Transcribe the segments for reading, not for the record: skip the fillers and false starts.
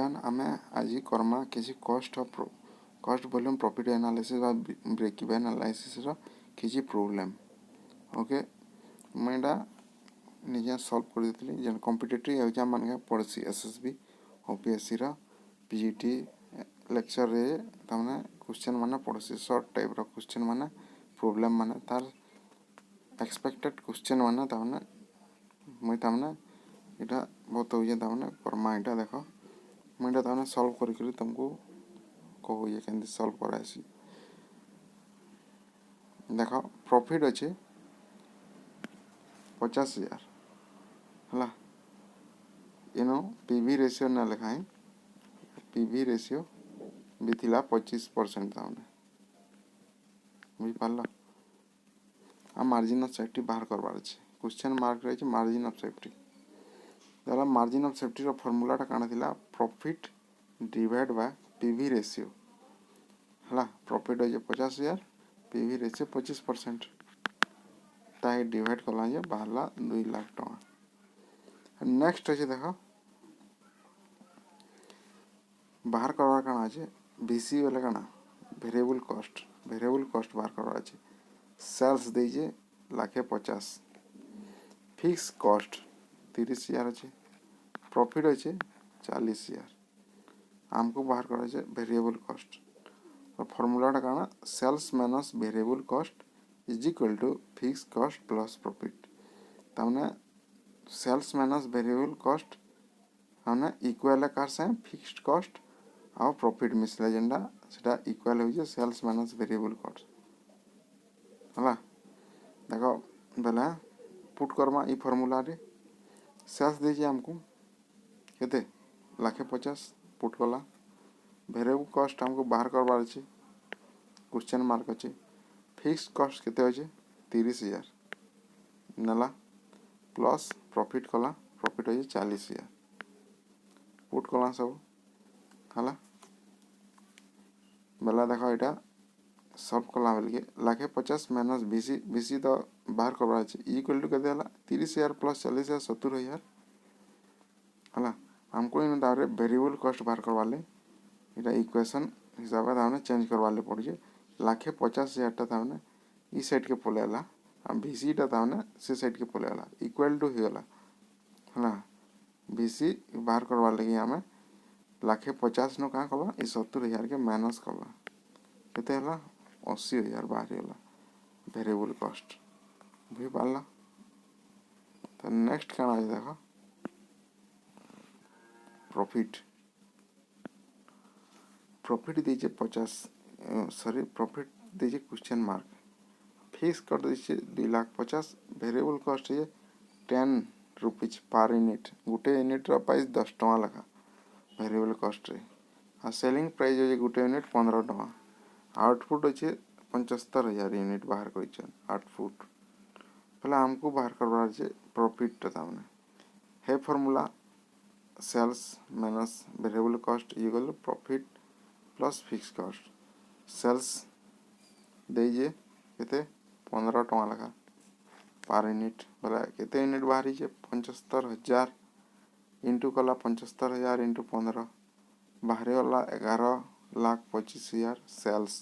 everyone आमे आज करमा किसी कॉस्ट वॉल्यूम प्रॉफिट एनालिसिस बा ब्रेक इवन एनालिसिस रो किसी प्रॉब्लम ओके मैंडा निजे सॉल्व कर देतली जन कॉम्पिटिटिव एग्जाम मान के पड़सी एसएसबी ओपीएससी रो पीजीटी लेक्चर रे तमने क्वेश्चन माने पड़सी शॉर्ट टाइप रो क्वेश्चन माने प्रॉब्लम माने तार एक्सपेक्टेड क्वेश्चन माने तमने इटा बहुत हो जे तमने करमा इटा देखो मैं ताने सॉल्व करके तुमको कहो ये केंदी सॉल्व करासी देखो प्रॉफिट अच्छे 50,000 हला इनो पीवी रेशियो ना लिखाई पीवी रेशियो भी थिला 25% ताने बुझ पारला आ मार्जिन ऑफ सेफ्टी बाहर करबार छे क्वेश्चन मार्क रही मार्जिन ऑफ सेफ्टी दाला मार्जिन ऑफ सेफ्टी रो फार्मूला टा काना थिला profit divide by PV ratio हला प्रॉफिट हो 50,000 पीवी रेशियो 25% ताई डिवाइड कला जे बाहरला 2 लाख टका नेक्स्ट है देखो बाहर करवा काना আছে बीसी वाला काना वेरिएबल कॉस्ट बाहर करवा আছে सेल्स देजे लाखे 50 फिक्स कॉस्ट 30,000 আছে प्रॉफिट আছে 40,000 हमको बाहर करवा আছে वेरिएबल कॉस्ट और फार्मूला टा काना sales minus variable cost is equal to fix cost plus profit तमने सेल्स माइनस वेरिएबल कॉस्ट हमने इक्वल कर से फिक्स्ड कॉस्ट और प्रॉफिट मिसले जेंडा सेटा इक्वल हो जे सेल्स माइनस वेरिएबल कॉस्ट हला देखो बेला पुट करमा ई फार्मूला रे सेल्स दीजिए हमको केते लाखे 50 पुट कला वेरिएबल कॉस्ट हमको बाहर करबार अछि क्वेश्चन मार्क अछि फिक्स्ड कॉस्ट केते होजे 30,000 नला प्लस प्रॉफिट कला प्रॉफिट होजे 40,000 पुट कला सब हला बेला देखो एटा सॉल्व कला बेल के लाखे 50 माइनस बीसी तो बाहर करबा अछि इक्वल टू केते हला 30,000 प्लस 40,000 70,000 हला हमको इन दारे वेरिएबल कॉस्ट बाहर करवा ले एटा इक्वेशन हिसाब से हमने चेंज करवा ले पड़े लाखे 50,000 टा ताने ई साइड के पोलेला आ बीसी टा ताने से साइड के पोलेला इक्वल टू हिला हला बीसी बाहर करवा लगी हमें लाखे 50 नो का कला ई 70,000 के माइनस कला केते हला 80,000 बाहर होला वेरिएबल कॉस्ट भी पाला तो नेक्स्ट काना है देखो प्रॉफिट दीजिए 50 सॉरी प्रॉफिट दीजिए क्वेश्चन मार्क फिक्स कर दीजिए 2,50,000 वेरिएबल कॉस्ट है 10 रुपीज पर यूनिट गोटे यूनिट रो प्राइस 10 टका लगा वेरिएबल कॉस्ट रे आ सेलिंग प्राइस है गोटे यूनिट 15 टका आउटपुट अच्छे 75,000 यूनिट बाहर कर आउटपुट पहले हमको बाहर करवार है प्रॉफिट तामने है formula sales minus variable cost equal to profit plus fix cost sales देजे केते 15 टका लगा पर यूनिट बोला केते यूनिट बाहरी जे 75,000 इंटू कला 75,000 इंटू 15 बाहरी वाला 11,25,000 सेल्स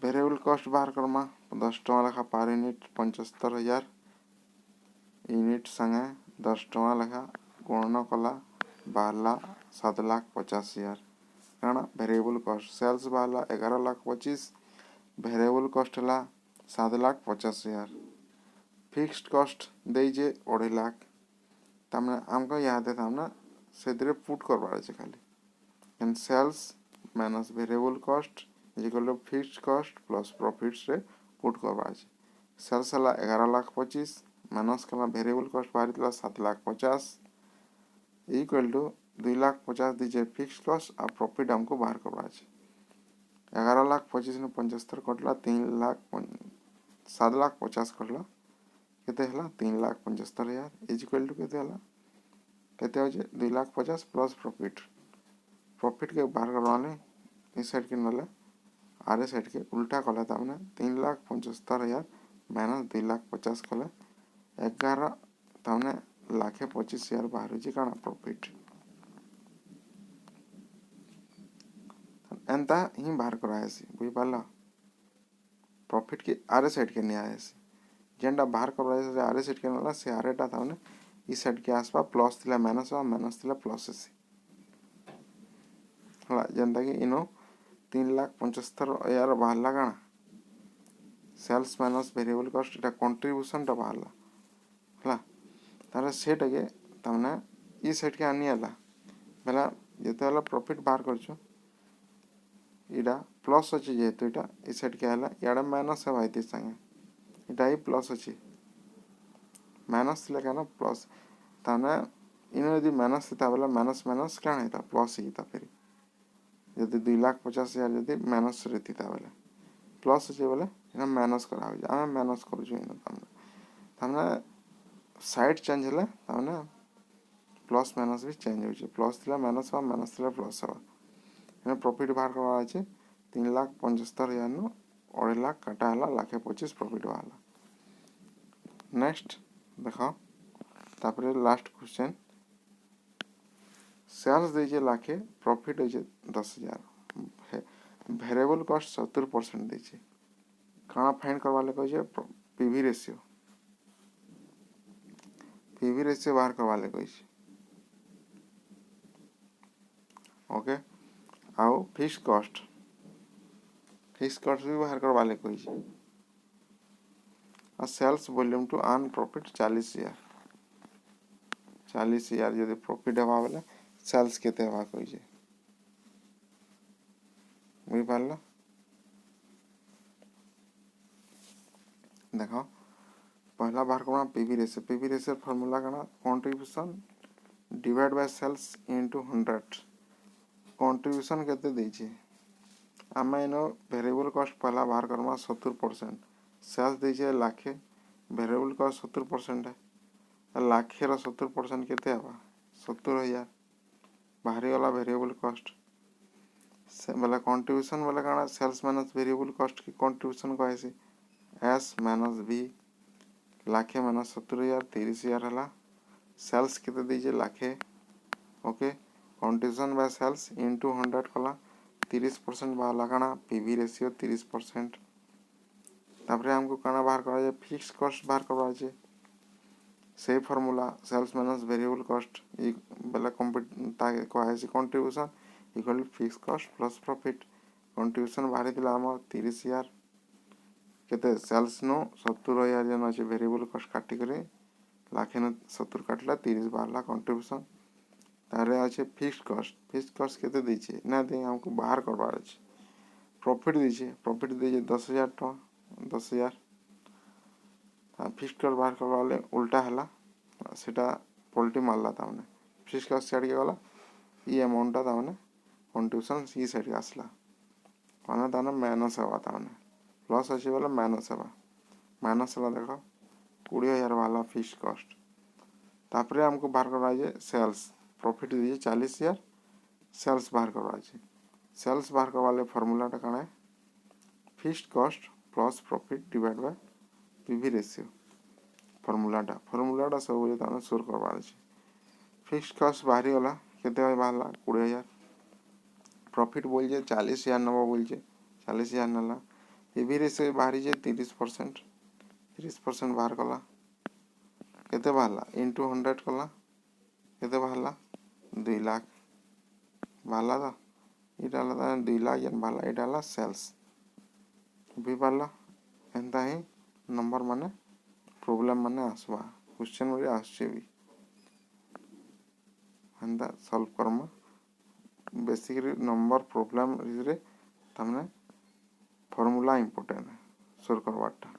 वेरिएबल कॉस्ट बाहर करमा 10 टका लगा पर यूनिट 75,000 यूनिट संगे 10 टका लगा गुणन कला बाहरला 7,50,000 कारण वेरिएबल कॉस्ट सेल्स बाहरला 11,25,000 वेरिएबल कॉस्ट हला 7,50,000 फिक्स्ड कॉस्ट देजे 2.5 लाख तमने हमको याद है तमने सेदरे पुट करबार छै खाली and sales minus variable cost is equal to fixed cost plus profits रे पुट करबार छै सेल्स हला 11,25,000 माइनस कला वेरिएबल कॉस्ट बाहर तला 7,50,000 इक्वल टू 2,50,000 दीजिए फिक्स्ड कॉस्ट और प्रॉफिट हमको बाहर करबार छै 11,25,000 ने 75 कटला 7,50,000 कटला केते हला 3,75,000 इज इक्वल टू केते हला केते हो जे 2,50,000 प्लस प्रॉफिट के बाहर करवाले इस साइड के नले आरे साइड के उल्टा कला तामने 3,75,000 माइनस 2,50,000 कला 11 तामने लाखे 25,000 बाहर हो जे काना प्रॉफिट एंता ही बाहर कराएसी बुझी पाला प्रॉफिट के आरे साइड के नहीं आएसी जेंटा बाहर कराए आरे साइड के नला से आरेटा था ने इस साइड के आसपा प्लस थिला माइनस थिला प्लस आसी हला जेंता कि इनो 3,75,000 बाहरला काना सेल्स माइनस वेरिएबल कॉस्ट इटा कंट्रीब्यूशन टा बाहरला हला तारे सेट के तमने ई साइड के आनी आला बेला जेते वाला प्रॉफिट बाहर करछो इटा प्लस अछि जेहेतु इटा ई साइड के आला याडा माइनस है भाई संगे इटा ही प्लस अछि माइनस थिला काना प्लस ताने इनो यदि माइनस था बेला माइनस माइनस काना हेता प्लस ही था फिर यदि 2,50,000 यदि माइनस रहती था बेला प्लस अछि बेला इना माइनस करा हो जा हम माइनस करू छु इनो तमने साइड चेंज हले तमने प्लस माइनस भी चेंज हो प्लस थिला माइनस हो माइनस थिला प्लस हो इने प्रॉफिट बाहर करवा अछि 3,75,000 नो 2 लाख काटा हला 1,25,000 प्रॉफिट वाला नेक्स्ट देखो तापरे लास्ट क्वेश्चन सेल्स देजे लाखे प्रॉफिट होजे 10,000 वेरिएबल कॉस्ट 70% देजे काना फाइंड करवा ले कहे पीवी रेशियो बाहर करवा ले कहे ओके आओ फिक्स कॉस्ट भी बाहर करवा ले कहे sales volume to earn profit 40,000 यदि प्रॉफिट हवा बेले सेल्स केते हवा कहे बुझी पारला देखो पहला बाहर करना पीवी रेशियो फार्मूला करना contribution divide by sales into 100 contribution केते देछि आमे इनो वेरिएबल कॉस्ट पहला बाहर करमा 70% सेल्स देछि लाखे वेरिएबल कॉस्ट 70% है लाखे रो 70% केते हवा 70,000 बाहरी वाला वेरिएबल कॉस्ट वाला कंट्रीब्यूशन वाला काना सेल्स माइनस वेरिएबल कॉस्ट की कंट्रीब्यूशन कहैसी एस माइनस बी लाखे माइनस 70,000 30,000 हला सेल्स केते दीजिए लाखे okay contribution by sales into 100 कला 30% वाला काना पीवी रेशियो 30% तापरे हमको काना बाहर करा जाए फिक्स कॉस्ट बाहर करवा जाए से formula sales minus variable cost बेला कहैसी contribution equal fix cost plus profit contribution बाहरी दिला हम 30,000 केते सेल्स नो 70,000 जन अछि वेरिएबल कॉस्ट काटी करे लाखे न 70 काटला 30 बाहरला कंट्रीब्यूशन तारे अछि फिक्स कॉस्ट केते दै छै ना दे हमको बाहर करबार अछि प्रॉफिट दै छै 10,000 टका 10,000 फिक्स कॉस्ट बाहर करवा ले उल्टा हला सेटा पॉलिटी मारला ताने फिक्स कॉस्ट साइड के गला ई अमाउंट ता ताने कंट्रीब्यूशन सी साइड के आसला माने ताने माइनस हवा ताने प्लस अछि वाला माइनस हला देखो 20,000 वाला फिक्स कॉस्ट तापरे हमको बाहर करवा जाए सेल्स प्रॉफिट दीजिए 40,000 सेल्स बाहर करवा जाए सेल्स बाहर करवा ले फार्मूला टा काना है fix cost plus profit divide by PV ratio formula टा सब जे ताने सोल्व करवा छै फिक्स कॉस्ट बाहरी वाला केते होय बाहरला 20,000 प्रॉफिट बोल जे 40,000 नबो बोल जे 40,000 नला पीवी रेशियो बाहरी जे 30% बाहर कला केते बाहरला इनटू 100 कला केते बाहरला 2 लाख बाहरला ता इटा ला 2 लाख जन बाहरला इटा ला सेल्स भी बाहरला एंता ही नंबर माने प्रॉब्लम माने आसवा क्वेश्चन रे आछे भी एंता सॉल्व करमा बेसिकली नंबर प्रॉब्लम रे तमने फार्मूला इंपोर्टेंट है सोल्व करवाटा